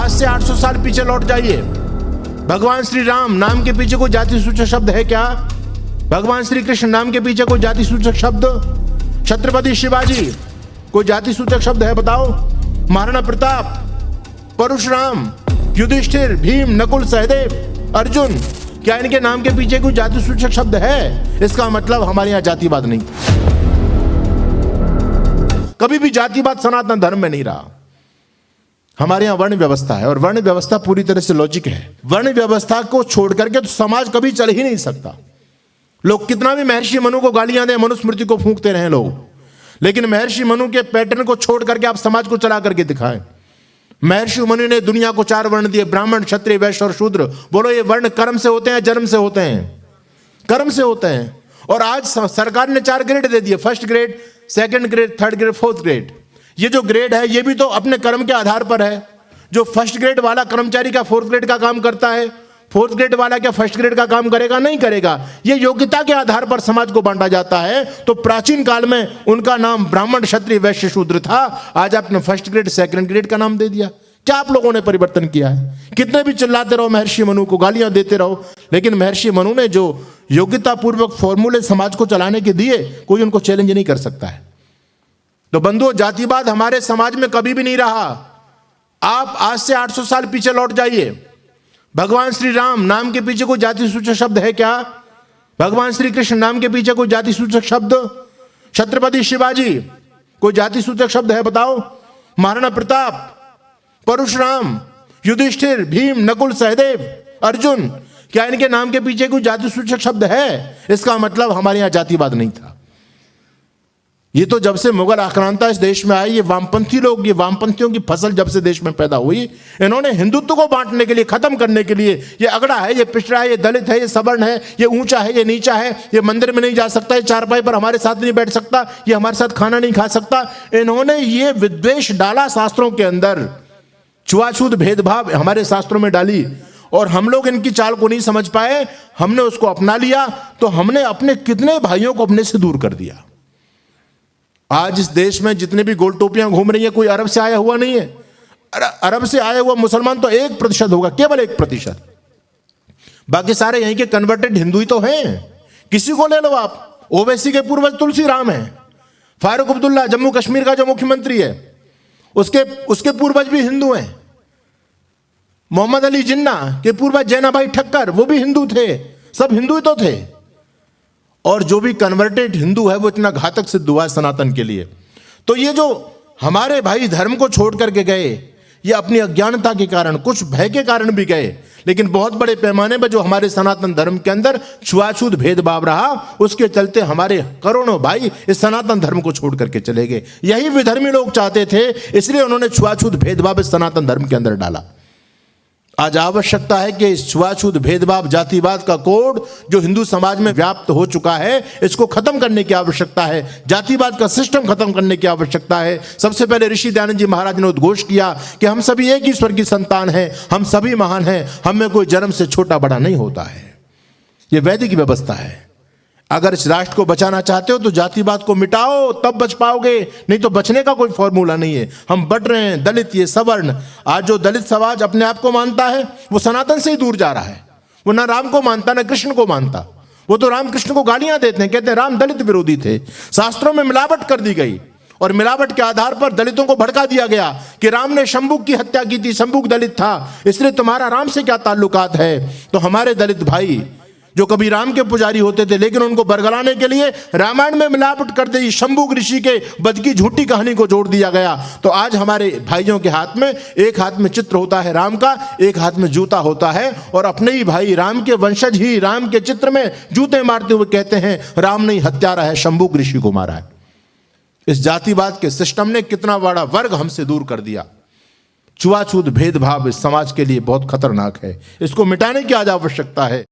आज से 800 साल पीछे लौट जाइए। भगवान श्री राम नाम के पीछे कोई जाति सूचक शब्द है क्या? भगवान श्री कृष्ण नाम के पीछे कोई जाति सूचक शब्द? छत्रपति शिवाजी कोई जाति सूचक शब्द है? बताओ। महाराणा प्रताप, परशुराम, युधिष्ठिर, भीम, नकुल, सहदेव, अर्जुन, क्या इनके नाम के पीछे कोई जाति सूचक शब्द है? इसका मतलब हमारे यहां जातिवाद नहीं, कभी भी जातिवाद सनातन धर्म में नहीं रहा। हमारे यहां वर्ण व्यवस्था है और वर्ण व्यवस्था पूरी तरह से लॉजिक है। वर्ण व्यवस्था को छोड़ करके तो समाज कभी चल ही नहीं सकता। लोग कितना भी महर्षि मनु को गालियां दें, मनुस्मृति को फूंकते रहे लोग, लेकिन महर्षि मनु के पैटर्न को छोड़ करके आप समाज को चला करके दिखाएं। महर्षि मनु ने दुनिया को 4 वर्ण दिए, ब्राह्मण, क्षत्रिय, वैश्य और शूद्र। बोलो ये वर्ण कर्म से होते हैं, जन्म से होते हैं? कर्म से होते हैं। और आज सरकार ने 4 ग्रेड दे दिए, first grade, second grade, third grade, fourth grade. ये जो ग्रेड है ये भी तो अपने कर्म के आधार पर है। जो फर्स्ट ग्रेड वाला कर्मचारी का फोर्थ ग्रेड का काम करता है, फोर्थ ग्रेड वाला क्या फर्स्ट ग्रेड का काम करेगा? नहीं करेगा। ये योग्यता के आधार पर समाज को बांटा जाता है। तो प्राचीन काल में उनका नाम ब्राह्मण, क्षत्रिय, वैश्य, शूद्र था। आज आपने फर्स्ट ग्रेड, सेकंड ग्रेड का नाम दे दिया। क्या आप लोगों ने परिवर्तन किया है? कितने भी चिल्लाते रहो महर्षि मनु को, गालियां देते रहो, लेकिन महर्षि मनु ने जो योग्यता पूर्वक फॉर्मूले समाज को चलाने के दिए, कोई उनको चैलेंज नहीं कर सकता है। तो बंधुओं, जातिवाद हमारे समाज में कभी भी नहीं रहा। आप आज से 800 साल पीछे लौट जाइए। भगवान श्री राम नाम के पीछे कोई जाति सूचक शब्द है क्या? भगवान श्री कृष्ण नाम के पीछे कोई जाति सूचक शब्द? छत्रपति शिवाजी कोई जाति सूचक शब्द है? बताओ। महाराणा प्रताप, परशुराम, युधिष्ठिर, भीम, नकुल, सहदेव, अर्जुन, क्या इनके नाम के पीछे कोई जाति सूचक शब्द है? इसका मतलब हमारे यहां जातिवाद नहीं था। ये तो जब से मुगल आक्रांता इस देश में आई, ये वामपंथी लोग, ये वामपंथियों की फसल जब से देश में पैदा हुई, इन्होंने हिंदुत्व को बांटने के लिए, खत्म करने के लिए, ये अगड़ा है, ये पिछड़ा है, ये दलित है, ये सवर्ण है, ये ऊंचा है, ये नीचा है, ये मंदिर में नहीं जा सकता, ये चारपाई पर हमारे साथ नहीं बैठ सकता, ये हमारे साथ खाना नहीं खा सकता। इन्होंने ये विद्वेष डाला शास्त्रों के अंदर, छुआछूत भेदभाव हमारे शास्त्रों में डाली, और हम लोग इनकी चाल को नहीं समझ पाए। हमने उसको अपना लिया तो हमने अपने कितने भाइयों को अपने से दूर कर दिया। आज इस देश में जितने भी गोल टोपियां घूम रही है, कोई अरब से आया हुआ नहीं है। अरब से आया हुआ मुसलमान तो 1% होगा, केवल 1%। बाकी सारे यहीं के कन्वर्टेड हिंदू ही तो हैं। किसी को ले लो आप, ओवैसी के पूर्वज तुलसी राम है, फारूक अब्दुल्ला जम्मू कश्मीर का जो मुख्यमंत्री है, उसके पूर्वज भी हिंदू हैं। मोहम्मद अली जिन्ना के पूर्वज जैना भाई ठक्कर, वो भी हिंदू थे। सब हिंदू ही तो थे। और जो भी कन्वर्टेड हिंदू है वो इतना घातक सिद्ध हुआ है सनातन के लिए। तो ये जो हमारे भाई धर्म को छोड़ करके गए, ये अपनी अज्ञानता के कारण, कुछ भय के कारण भी गए, लेकिन बहुत बड़े पैमाने पर जो हमारे सनातन धर्म के अंदर छुआछूत भेदभाव रहा, उसके चलते हमारे करोड़ों भाई इस सनातन धर्म को छोड़ करके चले गए। यही विधर्मी लोग चाहते थे, इसलिए उन्होंने छुआछूत भेदभाव इस सनातन धर्म के अंदर डाला। आज आवश्यकता है कि इस छुआछूत भेदभाव, जातिवाद का कोड जो हिंदू समाज में व्याप्त हो चुका है, इसको खत्म करने की आवश्यकता है। जातिवाद का सिस्टम खत्म करने की आवश्यकता है। सबसे पहले ऋषि दयानंद जी महाराज ने उद्घोष किया कि हम सभी एक ईश्वर की संतान हैं, हम सभी महान हैं, हम में कोई जन्म से छोटा बड़ा नहीं होता है। यह वैदिक व्यवस्था है। अगर इस राष्ट्र को बचाना चाहते हो तो जातिवाद को मिटाओ, तब बच पाओगे, नहीं तो बचने का कोई फॉर्मूला नहीं है। हम बढ़ रहे हैं, दलित, ये सवर्ण। आज जो दलित समाज अपने आप को मानता है वो सनातन से ही दूर जा रहा है। वो ना राम को मानता ना कृष्ण को मानता। वो तो राम कृष्ण को गालियां देते हैं, कहते हैं राम दलित विरोधी थे। शास्त्रों में मिलावट कर दी गई और मिलावट के आधार पर दलितों को भड़का दिया गया कि राम ने शंभुक की हत्या की थी, शंभुक दलित था, इसलिए तुम्हारा राम से क्या ताल्लुकात है। तो हमारे दलित भाई जो कभी राम के पुजारी होते थे, लेकिन उनको बरगलाने के लिए रामायण में मिलावट कर दी, शंभुक ऋषि के वध की झूठी कहानी को जोड़ दिया गया। तो आज हमारे भाइयों के हाथ में, एक हाथ में चित्र होता है राम का, एक हाथ में जूता होता है, और अपने ही भाई राम के वंशज ही राम के चित्र में जूते मारते हुए कहते हैं राम नहीं हत्यारा है, शंभुक ऋषि को मारा है। इस जातिवाद के सिस्टम ने कितना बड़ा वर्ग हमसे दूर कर दिया। छुआछूत भेदभाव इस समाज के लिए बहुत खतरनाक है। इसको मिटाने की आज आवश्यकता है।